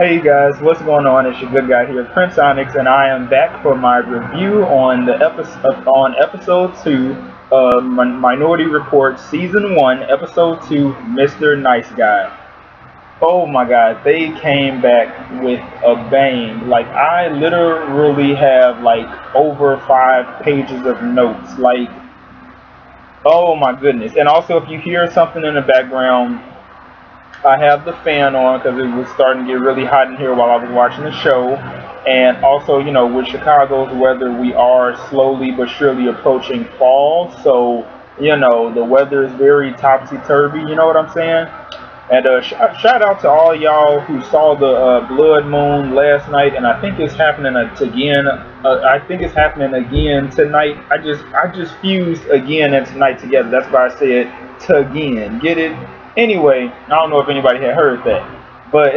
Hey guys, what's going on? It's your good guy here, PrinceOnyx, and I am back for my review on the episode 2 of Minority Report Season 1, Episode 2, Mr. Nice Guy. Oh my god, they came back with a bang. Like, I literally have like over 5 pages of notes. Like, oh my goodness. And also, if you hear something in the background, I have the fan on because it was starting to get really hot in here while I was watching the show. And also, you know, with Chicago's weather, we are slowly but surely approaching fall. So, you know, the weather is very topsy-turvy, you know what I'm saying? And shout out to all y'all who saw the blood moon last night, and I think it's happening again. I think it's happening again tonight. I just fused again and tonight together. That's why I said again. Get it? Anyway, I don't know if anybody had heard that, but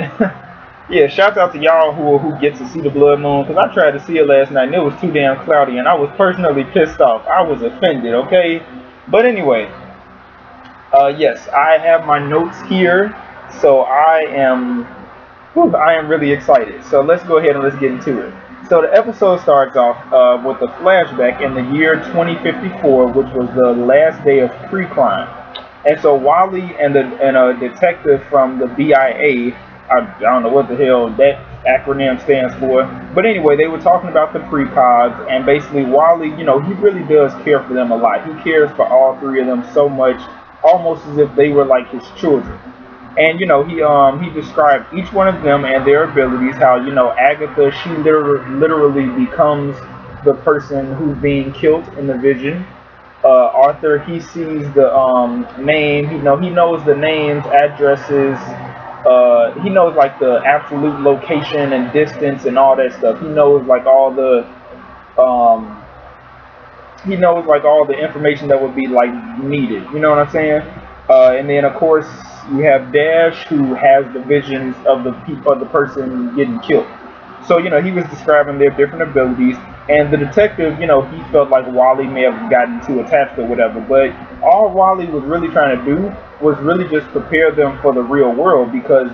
yeah, shout out to y'all who get to see the blood moon, because I tried to see it last night and it was too damn cloudy, and I was personally pissed off. I was offended, okay? But anyway, yes, I have my notes here, so I am really excited. So let's go ahead and let's get into it. So the episode starts off with a flashback in the year 2054, which was the last day of pre-crime. And so Wally and a detective from the BIA, I don't know what the hell that acronym stands for, but anyway, they were talking about the precogs, and basically Wally, you know, he really does care for them a lot. He cares for all three of them so much, almost as if they were like his children. And you know, he described each one of them and their abilities. How, you know, Agatha, she literally becomes the person who's being killed in the vision. Arthur, he sees the name, he knows the names, addresses, he knows like the absolute location and distance and all that stuff. He knows like all the information that would be like needed, you know what I'm saying? And then of course you have Dash, who has the visions of the person getting killed. So, you know, he was describing their different abilities, and the detective, you know, he felt like Wally may have gotten too attached or whatever, but all Wally was really trying to do was really just prepare them for the real world, because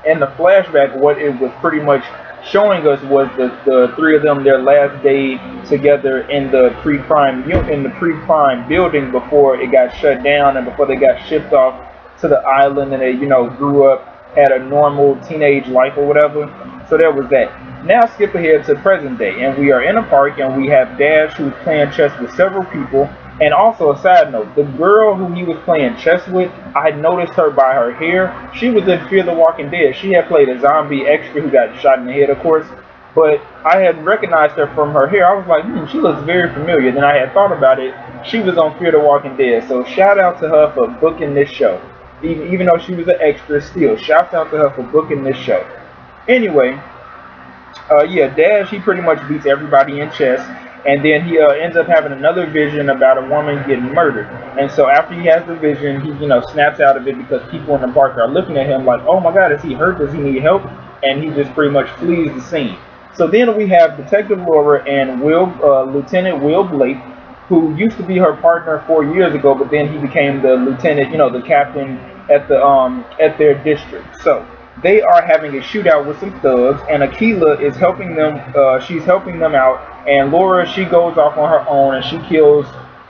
in the flashback, what it was pretty much showing us was the three of them, their last day together in the pre-crime building before it got shut down and before they got shipped off to the island, and they, you know, grew up, had a normal teenage life or whatever. So there was that. Now skip ahead to present day, and we are in a park, and we have Dash, who's playing chess with several people. And also, a side note, the girl who he was playing chess with, I noticed her by her hair. She was in Fear the Walking Dead. She had played a zombie extra who got shot in the head, of course, but I had recognized her from her hair. I was like, she looks very familiar. Then I had thought about it. She was on Fear the Walking Dead. So shout out to her for booking this show. Even though she was an extra, still, shouts out to her for booking this show. Anyway, yeah, Dash, he pretty much beats everybody in chess, and then he ends up having another vision about a woman getting murdered. And so after he has the vision, he, you know, snaps out of it because people in the park are looking at him like, oh my god, is he hurt? Does he need help? And he just pretty much flees the scene. So then we have Detective Laura and Lieutenant Will Blake, who used to be her partner 4 years ago, but then he became the lieutenant, you know, the captain at their district. So they are having a shootout with some thugs, and Akilah is helping them. She's helping them out, and Laura, she goes off on her own and she kills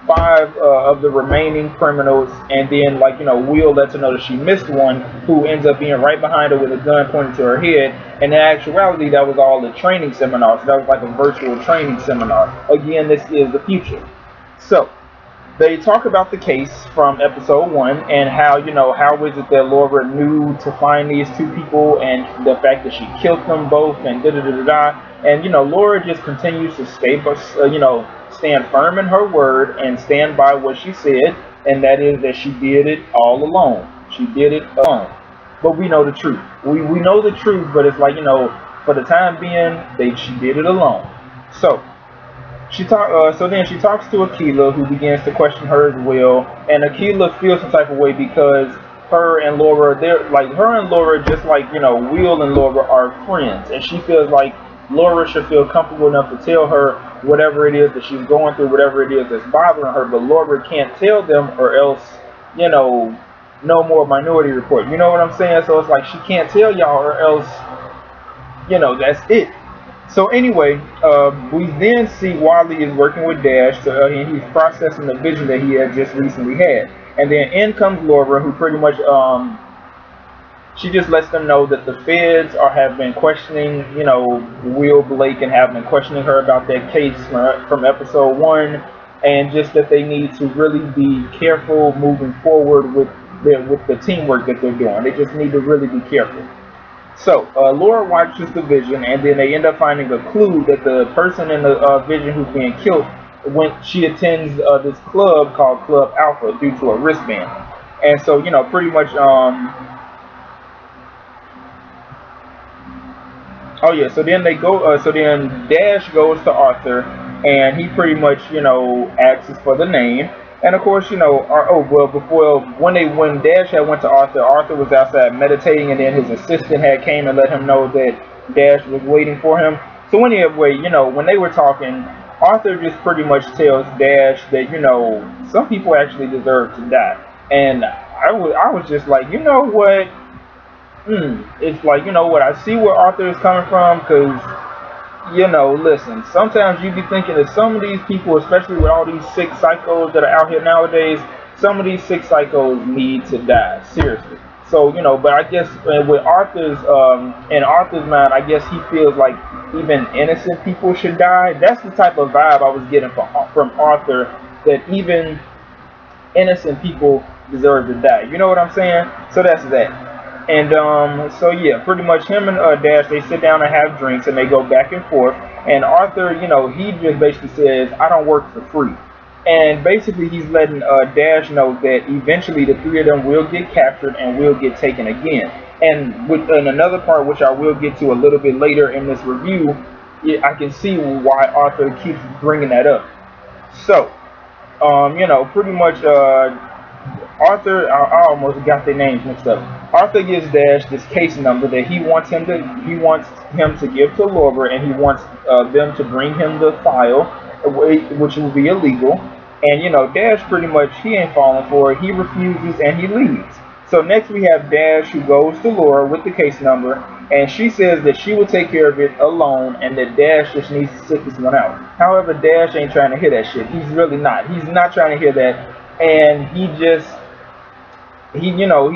5 of the remaining criminals, and then, like, you know, Will lets her know that she missed one, who ends up being right behind her with a gun pointed to her head. And in actuality, that was all the training seminar. So that was like a virtual training seminar. Again, this is the future. So they talk about the case from episode 1 and how, you know, how is it that Laura knew to find these 2 people, and the fact that she killed them both, and da-da-da-da-da. And, you know, Laura just continues to stand firm in her word and stand by what she said, and that is that she did it all alone. She did it alone. But we know the truth. We know the truth, but it's like, you know, for the time being, she did it alone. So so then she talks to Akilah, who begins to question her as well, and Akilah feels some type of way because her and Laura, just like, you know, Will and Laura are friends, and she feels like Laura should feel comfortable enough to tell her whatever it is that she's going through, whatever it is that's bothering her, but Laura can't tell them, or else, you know, no more Minority Report. You know what I'm saying? So it's like she can't tell y'all, or else, you know, that's it. So anyway, we then see Wally is working with Dash, and he's processing the vision that he had just recently had. And then in comes Laura, who pretty much she just lets them know that the feds have been questioning, you know, Will Blake, and have been questioning her about that case from episode 1, and just that they need to really be careful moving forward with the teamwork that they're doing. They just need to really be careful. So Laura watches the vision, and then they end up finding a clue that the person in the vision who's being killed, when she attends this club called Club Alpha, due to a wristband. And so, you know, pretty much oh yeah, so then they go, so then Dash goes to Arthur, and he pretty much, you know, asks for the name. And of course, you know, when Dash had went to Arthur, Arthur was outside meditating, and then his assistant had came and let him know that Dash was waiting for him. So anyway, you know, when they were talking, Arthur just pretty much tells Dash that, you know, some people actually deserve to die. And I was just like, you know what? It's like, you know what, I see where Arthur is coming from, because, you know, listen, sometimes you be thinking that some of these people, especially with all these sick psychos that are out here nowadays, some of these sick psychos need to die, seriously. So, you know, but I guess with Arthur's, in Arthur's mind, I guess he feels like even innocent people should die. That's the type of vibe I was getting from Arthur, that even innocent people deserve to die. You know what I'm saying? So that's that. And so yeah, pretty much him and Dash, they sit down and have drinks, and they go back and forth. And Arthur, you know, he just basically says, I don't work for free. And basically he's letting Dash know that eventually the three of them will get captured and will get taken again. And in another part, which I will get to a little bit later in this review, I can see why Arthur keeps bringing that up. So, you know, pretty much Arthur, I almost got their names mixed up. Arthur gives Dash this case number that he wants him to give to Laura, and he wants them to bring him the file, which will be illegal. And you know, Dash pretty much, he ain't falling for it. He refuses and he leaves. So next we have Dash, who goes to Laura with the case number, and she says that she will take care of it alone, and that Dash just needs to sit this one out. However, Dash ain't trying to hear that shit. He's really not. He's not trying to hear that, and he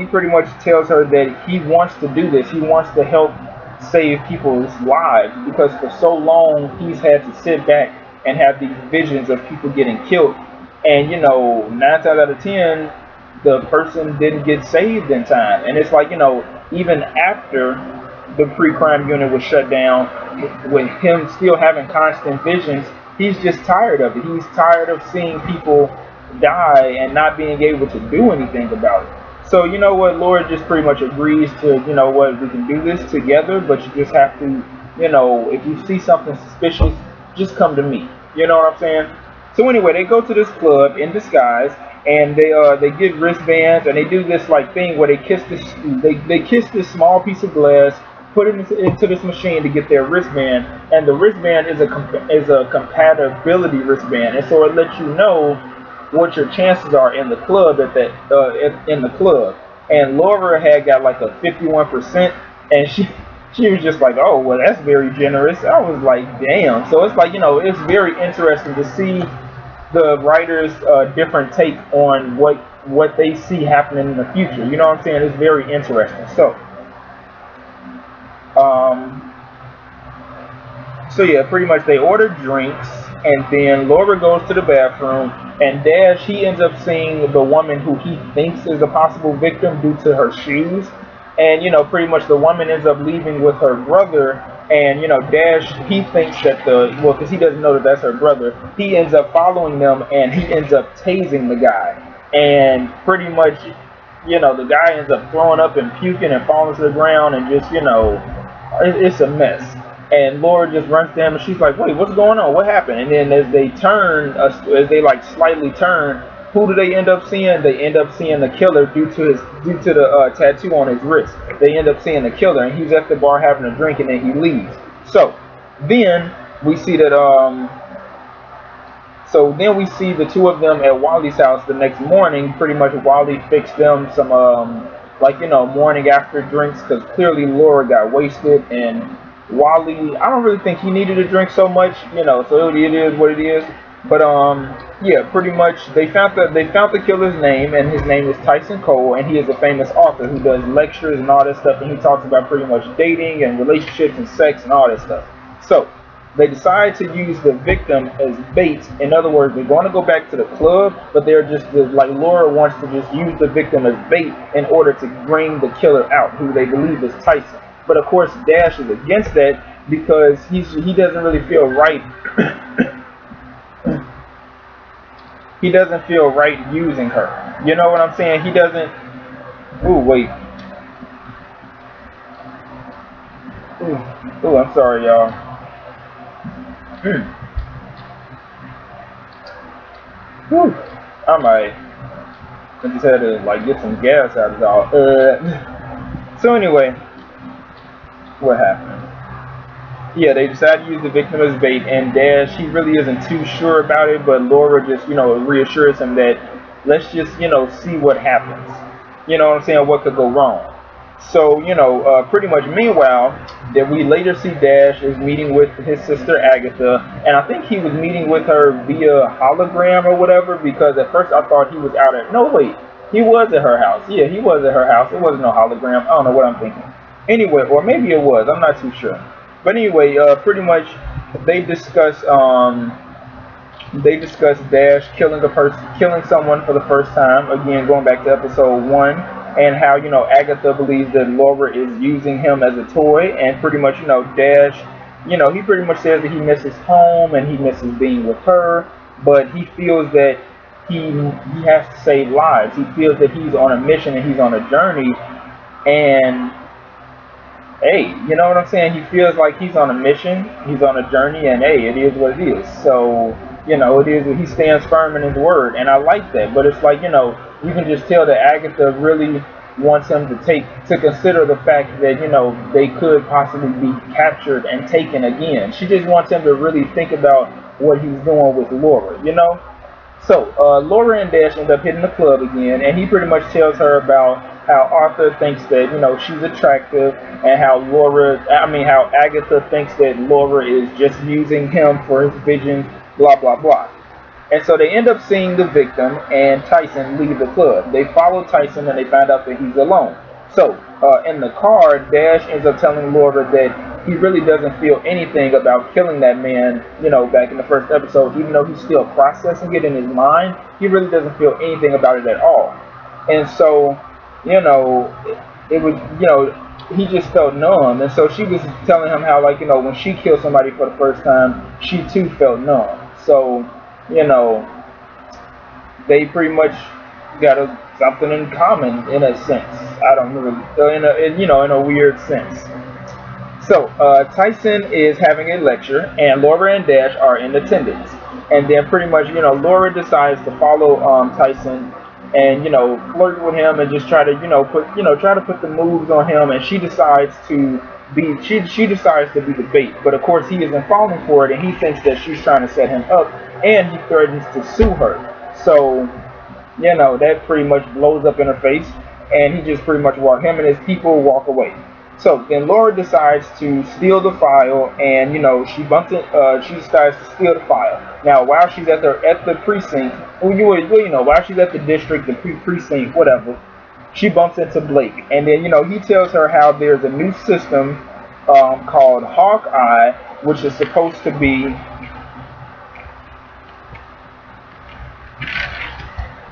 pretty much tells her that he wants to do this. He wants to help save people's lives, because for so long he's had to sit back and have these visions of people getting killed. And, you know, 9 times out of 10, the person didn't get saved in time. And it's like, you know, even after the pre-crime unit was shut down, with him still having constant visions, he's just tired of it. He's tired of seeing people die and not being able to do anything about it. So, you know what, Laura just pretty much agrees to, you know what, we can do this together, but you just have to, you know, if you see something suspicious, just come to me. You know what I'm saying? So anyway, they go to this club in disguise, and they get wristbands, and they do this like thing where they kiss this small piece of glass, put it into this machine to get their wristband, and the wristband is a compatibility wristband, and so it lets you know what your chances are in the club in the club. And Laura had got like a 51%, and she was just like, oh, well, that's very generous. I was like, damn. So it's like, you know, it's very interesting to see the writers' different take on what they see happening in the future. You know what I'm saying? It's very interesting. So yeah, pretty much they order drinks, and then Laura goes to the bathroom, and Dash, he ends up seeing the woman who he thinks is a possible victim due to her shoes. And, you know, pretty much the woman ends up leaving with her brother, and, you know, Dash, he thinks that because he doesn't know that that's her brother, he ends up following them, and he ends up tasing the guy. And pretty much, you know, the guy ends up throwing up and puking and falling to the ground, and just, you know, it's a mess. And Laura just runs to him, and she's like, wait, what's going on? What happened? And then as they turn, as they like slightly turn, who do they end up seeing? They end up seeing the killer due to the tattoo on his wrist. They end up seeing the killer, and he's at the bar having a drink, and then he leaves. So then we see that So then we see the two of them at Wally's house the next morning. Pretty much Wally fixed them some like, you know, morning after drinks, because clearly Laura got wasted, and Wally, I don't really think he needed to drink so much, you know, so it is what it is. But yeah, pretty much they found the killer's name, and his name is Tyson Cole, and he is a famous author who does lectures and all that stuff, and he talks about pretty much dating and relationships and sex and all that stuff. So they decide to use the victim as bait. In other words, they're going to go back to the club, but they're just like, Laura wants to just use the victim as bait in order to bring the killer out, who they believe is Tyson. But of course, Dash is against that because he doesn't really feel right. He doesn't feel right using her. You know what I'm saying? He doesn't. Ooh, wait. Ooh, I'm sorry, y'all. Whew. I might. I just had to like get some gas out of it all. So anyway, what happened? Yeah, they decided to use the victim as bait, and Dash, he really isn't too sure about it, but Laura just, you know, reassures him that let's just, you know, see what happens. You know what I'm saying? What could go wrong? So, you know, pretty much meanwhile, that we later see Dash is meeting with his sister Agatha, and I think he was meeting with her via hologram or whatever, because at first I thought he was out at, no wait, he was at her house. Yeah, he was at her house. It wasn't no hologram. I don't know what I'm thinking. Anyway, or maybe it was, I'm not too sure. But anyway, pretty much they discuss Dash killing someone for the first time. Again, going back to episode 1, and how, you know, Agatha believes that Laura is using him as a toy, and pretty much, you know, Dash, you know, he pretty much says that he misses home and he misses being with her, but he feels that he has to save lives. He feels that he's on a mission and he's on a journey, and hey, you know what I'm saying? He feels like he's on a mission, he's on a journey, and hey, it is what it is. So, you know, it is, he stands firm in his word, and I like that. But it's like, you know, you can just tell that Agatha really wants him to consider the fact that, you know, they could possibly be captured and taken again. She just wants him to really think about what he's doing with Laura, you know? So, Laura and Dash end up hitting the club again, and he pretty much tells her about how Arthur thinks that, you know, she's attractive, and how how Agatha thinks that Laura is just using him for his visions, blah, blah, blah. And so they end up seeing the victim and Tyson leave the club. They follow Tyson and they find out that he's alone. So, in the car, Dash ends up telling Laura that he really doesn't feel anything about killing that man, you know, back in the first episode. Even though he's still processing it in his mind, he really doesn't feel anything about it at all. And so, you know, it was, you know, he just felt numb. And so she was telling him how, like, you know, when she killed somebody for the first time, she too felt numb. So, you know, they pretty much got something in common in a sense. I don't really, in a weird sense. So, Tyson is having a lecture, and Laura and Dash are in attendance. And then pretty much, you know, Laura decides to follow Tyson and, you know, flirt with him and just try to, try to put the moves on him, and she decides to be the bait. But of course he isn't falling for it, and he thinks that she's trying to set him up, and he threatens to sue her. So, you know, that pretty much blows up in her face, and he just pretty much him and his people walk away. So then Laura decides to steal the file, and, you know, she decides to steal the file. Now, while she's at the precinct, while she's at the district, the precinct, whatever, she bumps into Blake, and then, you know, he tells her how there's a new system called Hawkeye, which is supposed to be,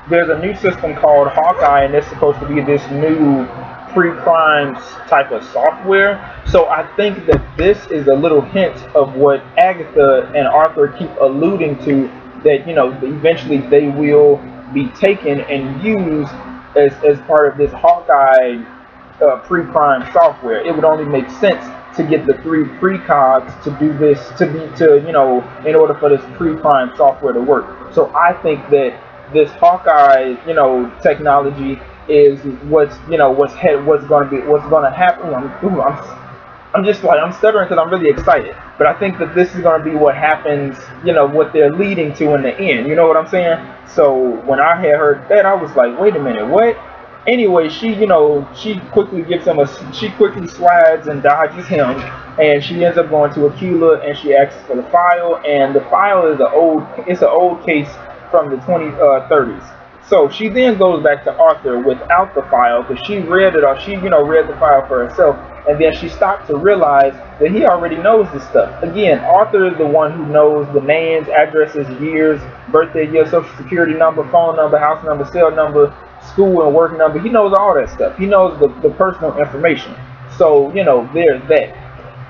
there's a new system called Hawkeye, and it's supposed to be this new pre-crime type of software. So I think that this is a little hint of what Agatha and Arthur keep alluding to, that, you know, eventually they will be taken and used as part of this Hawkeye pre-crime software. It would only make sense to get the 3 precogs to do this, in order for this pre-crime software to work. So I think that this Hawkeye, you know, technology is what's going to happen. I'm just like, I'm stuttering because I'm really excited. But I think that this is going to be what happens, you know, what they're leading to in the end. You know what I'm saying? So when I had heard that, I was like, wait a minute, what? Anyway, she, you know, she quickly gives him she quickly slides and dodges him. And she ends up going to Aquila and she asks for the file. And the file is it's an old case from the 30s. So she then goes back to Arthur without the file because she read it, or she, you know, read the file for herself, and then she stopped to realize that he already knows this stuff. Again, Arthur is the one who knows the names, addresses, years, birthday, year, social security number, phone number, house number, cell number, school and work number. He knows all that stuff. He knows the personal information. So, you know, there's that.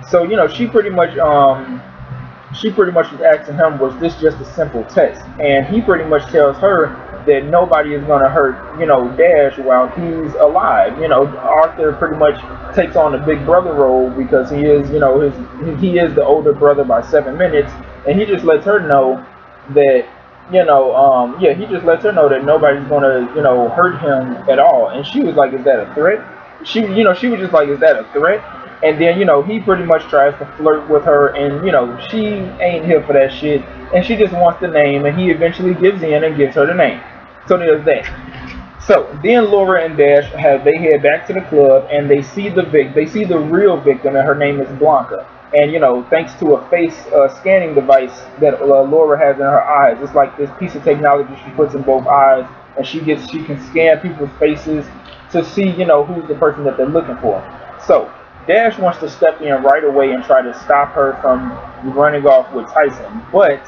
So, you know, she pretty much was asking him, was this just a simple test? And he pretty much tells her that nobody is going to hurt, you know, Dash while he's alive. You know, Arthur pretty much takes on the big brother role because he is, you know, he is the older brother by 7 minutes, and he just lets her know that, you know, yeah, he just lets her know that nobody's going to, you know, hurt him at all. And she was like, is that a threat? She was just like, is that a threat? And then, you know, he pretty much tries to flirt with her, and, you know, she ain't here for that shit, and she just wants the name, and he eventually gives in and gives her the name. So there's that. So then Laura and Dash they head back to the club, and they see the real victim, and her name is Blanca. And, you know, thanks to a face scanning device that Laura has in her eyes, it's like this piece of technology she puts in both eyes, and she can scan people's faces to see, you know, who's the person that they're looking for. So Dash wants to step in right away and try to stop her from running off with Tyson, but,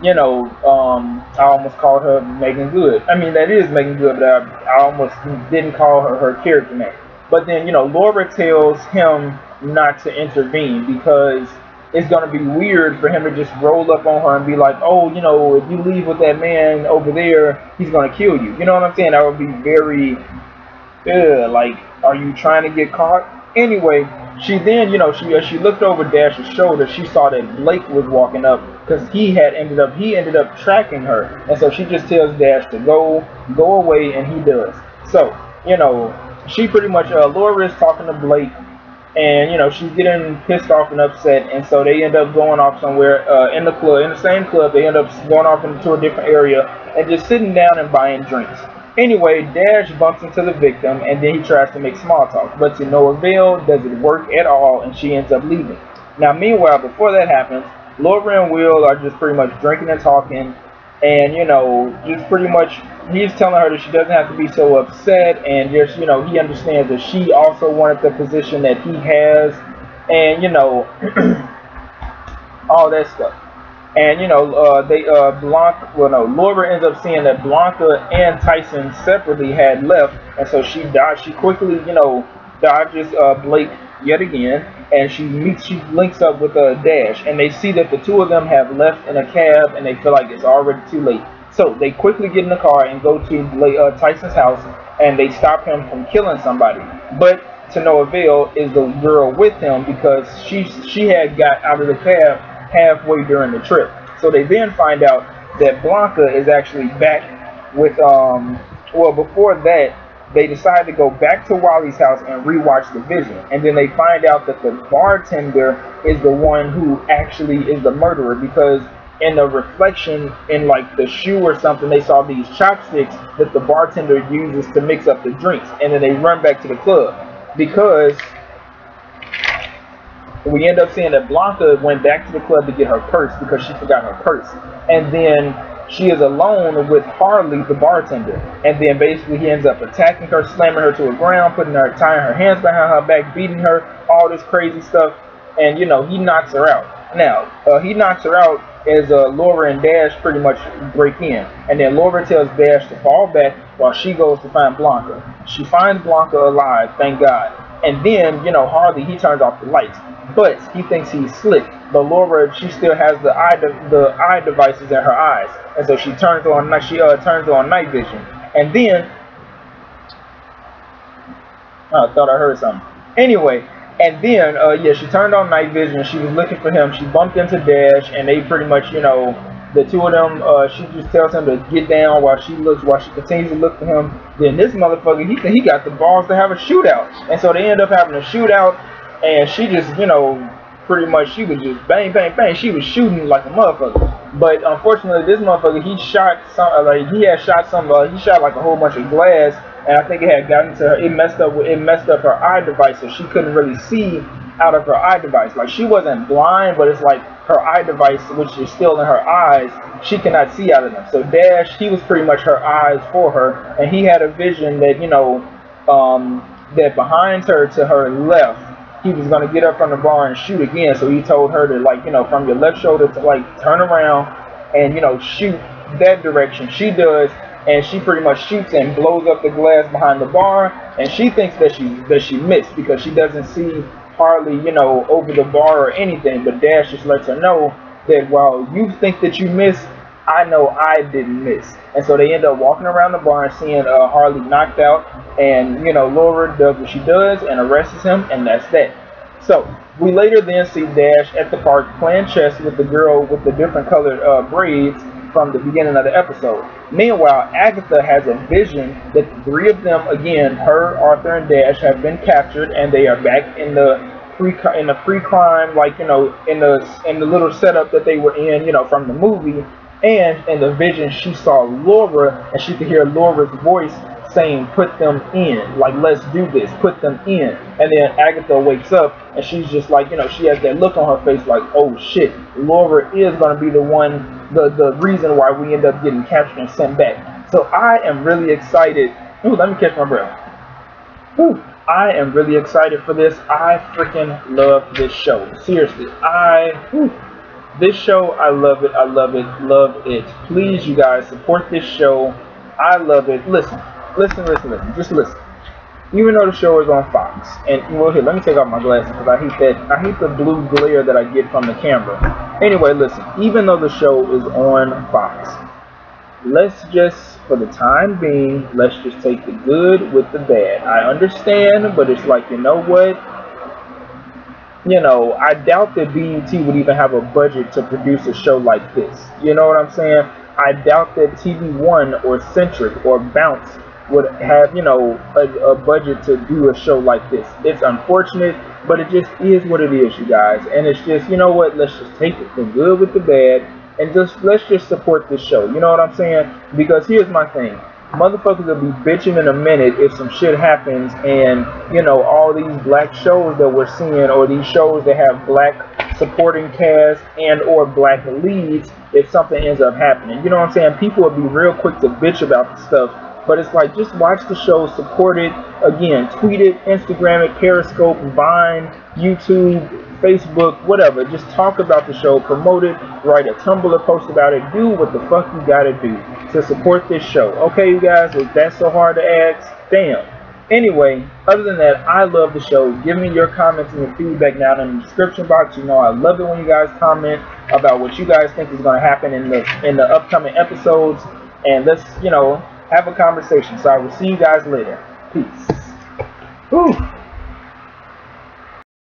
you know, I almost called her Megan Good. I mean, that is Megan Good, but I almost didn't call her character name. But then, you know, Laura tells him not to intervene because it's going to be weird for him to just roll up on her and be like, oh, you know, if you leave with that man over there, he's going to kill you. You know what I'm saying? That would be very, like, are you trying to get caught? Anyway, she then, you know, she looked over Dash's shoulder. She saw that Blake was walking up because he ended up tracking her, and so she just tells Dash to go away, and he does. So, you know, she pretty much Laura is talking to Blake, and, you know, she's getting pissed off and upset, and so they end up going off somewhere in the same club. They end up going off into a different area and just sitting down and buying drinks. Anyway, Dash bumps into the victim, and then he tries to make small talk, but to no avail. Doesn't work at all, and she ends up leaving. Now, meanwhile, before that happens, Laura and Will are just pretty much drinking and talking, and, you know, just pretty much he's telling her that she doesn't have to be so upset, and just, you know, he understands that she also wanted the position that he has, and, you know, all that stuff. And, you know, Laura ends up seeing that Blanca and Tyson separately had left, and so she quickly, you know, dodges Blake yet again, and she links up with Dash, and they see that the two of them have left in a cab, and they feel like it's already too late. So they quickly get in the car and go to Tyson's house, and they stop him from killing somebody. But to no avail is the girl with him, because she had got out of the cab halfway during the trip. So they then find out that Blanca is actually back with well, before that, they decide to go back to Wally's house and rewatch the vision, and then they find out that the bartender is the one who actually is the murderer, because in the reflection in like the shoe or something, they saw these chopsticks that the bartender uses to mix up the drinks, and then they run back to the club, because we end up seeing that Blanca went back to the club to get her purse because she forgot her purse. And then she is alone with Harley, the bartender. And then basically he ends up attacking her, slamming her to the ground, tying her hands behind her back, beating her, all this crazy stuff. And, you know, he knocks her out. Now, he knocks her out as Laura and Dash pretty much break in. And then Laura tells Dash to fall back while she goes to find Blanca. She finds Blanca alive, thank God. And then, you know, Harley, he turns off the lights. But he thinks he's slick. But Laura, she still has the eye devices in her eyes, and so she turns on night vision. And then I thought I heard something. Anyway, and then yeah, she turned on night vision. She was looking for him. She bumped into Dash, and they pretty much, you know, the two of them. She just tells him to get down while she continues to look for him. Then this motherfucker, he got the balls to have a shootout, and so they end up having a shootout. and she just, you know, pretty much she was just bang, bang, bang. She was shooting like a motherfucker. But unfortunately, this motherfucker, he shot some, like he had shot some, he shot like a whole bunch of glass, and I think it had gotten to her. It messed up her eye device, so she couldn't really see out of her eye device. Like she wasn't blind, but it's like her eye device, which is still in her eyes, she cannot see out of them. So Dash, he was pretty much her eyes for her, and he had a vision that, you know, that behind her to her left, he was going to get up from the bar and shoot again. So he told her to, like, you know, from your left shoulder to, like, turn around and, you know, shoot that direction. She does, and she pretty much shoots and blows up the glass behind the bar, and she thinks that she missed because she doesn't see hardly, you know, over the bar or anything. But Dash just lets her know that while you think that you missed, I know I didn't miss. And so they end up walking around the bar and seeing Harley knocked out, and, you know, Laura does what she does and arrests him, and that's that. So we later then see Dash at the park playing chess with the girl with the different colored braids from the beginning of the episode. Meanwhile, Agatha has a vision that the three of them, again, her, Arthur, and Dash, have been captured, and they are back in the pre-crime, like, you know, in the little setup that they were in, you know, from the movie. And in the vision, she saw Laura, and she could hear Laura's voice saying, "Put them in, like, let's do this, put them in." And then Agatha wakes up, and she's just like, you know, she has that look on her face like, oh shit, Laura is going to be the one, the reason why we end up getting captured and sent back. So I am really excited. Ooh, let me catch my breath. Ooh, I am really excited for this. I freaking love this show. Seriously, this show, I love it, I love it, love it. Please, you guys, support this show. I love it. Listen, just listen. Even though the show is on Fox, and well, here, let me take off my glasses because I hate the blue glare that I get from the camera. Anyway, listen, even though the show is on Fox, let's just, for the time being, let's just take the good with the bad. I understand, but it's like, you know what? You know, I doubt that BET would even have a budget to produce a show like this. You know what I'm saying? I doubt that TV One or Centric or Bounce would have, you know, a budget to do a show like this. It's unfortunate, but it just is what it is, you guys. And it's just, you know what? Let's just take the good with the bad and let's just support this show. You know what I'm saying? Because here's my thing. Motherfuckers will be bitching in a minute if some shit happens and, you know, all these black shows that we're seeing, or these shows that have black supporting cast and or black leads, if something ends up happening. You know what I'm saying? People will be real quick to bitch about the stuff, but it's like, just watch the show, support it, again, tweet it, Instagram it, Periscope, Vine, YouTube, Facebook, whatever. Just talk about the show, promote it, write a Tumblr post about it, do what the fuck you gotta do to support this show. Okay, you guys, is that so hard to ask? Damn. Anyway, other than that, I love the show. Give me your comments and your feedback down in the description box. You know I love it when you guys comment about what you guys think is going to happen in the upcoming episodes, and let's, you know, have a conversation. So I will see you guys later. Peace. Whew.